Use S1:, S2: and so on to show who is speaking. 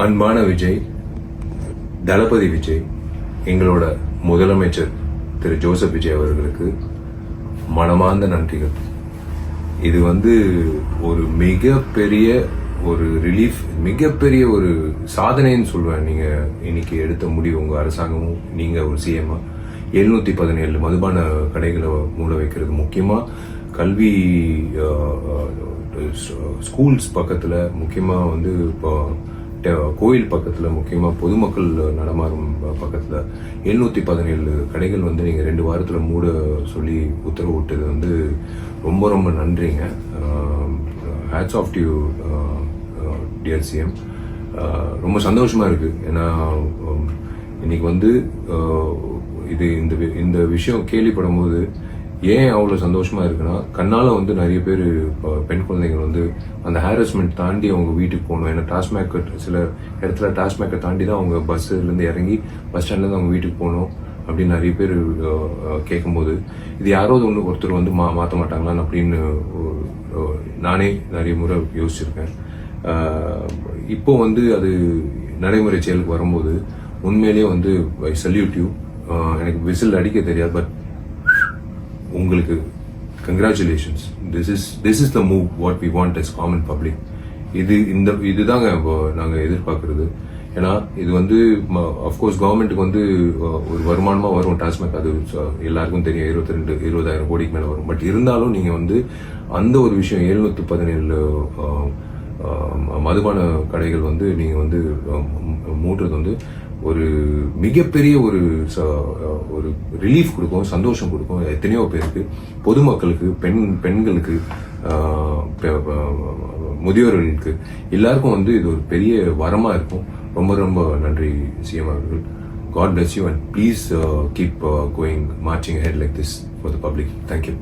S1: அன்பான விஜய், தளபதி விஜய், எங்களோட முதலமைச்சர் திரு ஜோசப் விஜய் அவர்களுக்கு மனமார்ந்த நன்றிகள். இது ஒரு மிகப்பெரிய ஒரு ரிலீஃப், மிகப்பெரிய ஒரு சாதனைன்னு சொல்வேன். நீங்க இன்னைக்கு எடுத்த முடிவு, உங்க அரசாங்கமும் நீங்க ஒரு சிஎம்ஆ 717 மதுபான கடைகளை மூட வைக்கிறது, முக்கியமா கல்வி ஸ்கூல்ஸ் பக்கத்துல, முக்கியமா இப்போ கோயில் பக்கத்துல, முக்கியமா பொதுமக்கள் நடமாறும் பக்கத்துல 717 கடைகள் நீங்க 2 வாரத்துல மூட சொல்லி உத்தரவு விட்டது ரொம்ப ரொம்ப நன்றிங்க. Hats off to dear CM. ரொம்ப சந்தோஷமா இருக்கு. ஏன்னா இன்னைக்கு இது இந்த விஷயம் கேள்விப்படும் போது ஏன் அவ்வளோ சந்தோஷமா இருக்குன்னா, கண்ணால நிறைய பேர் பெண் குழந்தைகள் அந்த ஹாரஸ்மெண்ட் தாண்டி அவங்க வீட்டுக்கு போகணும். ஏன்னா டாஸ்மேக் சில இடத்துல டாஸ்மேக்கை தாண்டி தான் அவங்க பஸ்ஸுலேருந்து இறங்கி பஸ் ஸ்டாண்ட்லேருந்து அவங்க வீட்டுக்கு போகணும் அப்படின்னு நிறைய பேர் கேட்கும்போது, இது யாராவது ஒருத்தர் மாற்ற மாட்டாங்களான்னு அப்படின்னு நானே நிறைய முறை யோசிச்சிருக்கேன். இப்போ அது நடைமுறை செயலுக்கு வரும்போது உண்மையிலேயே ஐ சல்யூட் யூ. எனக்கு விசில் அடிக்க தெரியாது, பட் உங்களுக்கு congratulations. This is the move what we want as common public. இதுதாங்க நாங்க எதிர்பார்க்கறது. ஏன்னா இது அஃப்கோர்ஸ் கவர்மெண்ட்டுக்கு ஒரு வருமானமா வரும் டாஸ்மேக், அது எல்லாருக்கும் தெரியும். 20,000 கோடிக்கு மேல வரும். பட் இருந்தாலும் நீங்க அந்த ஒரு விஷயம் 717 மதுபான கடைகள் நீங்க மூடுறது ஒரு மிகப்பெரிய ஒரு ரிலீஃப் கொடுக்கும், சந்தோஷம் கொடுக்கும் எத்தனையோ பேருக்கு, பொதுமக்களுக்கு, பெண்களுக்கு, முதியோர்களுக்கு, எல்லாருக்கும் இது ஒரு பெரிய வரமா இருக்கும். ரொம்ப ரொம்ப நன்றி சிஎம் அவர்கள். God bless you and please keep going, marching ahead like this for the public. Thank you.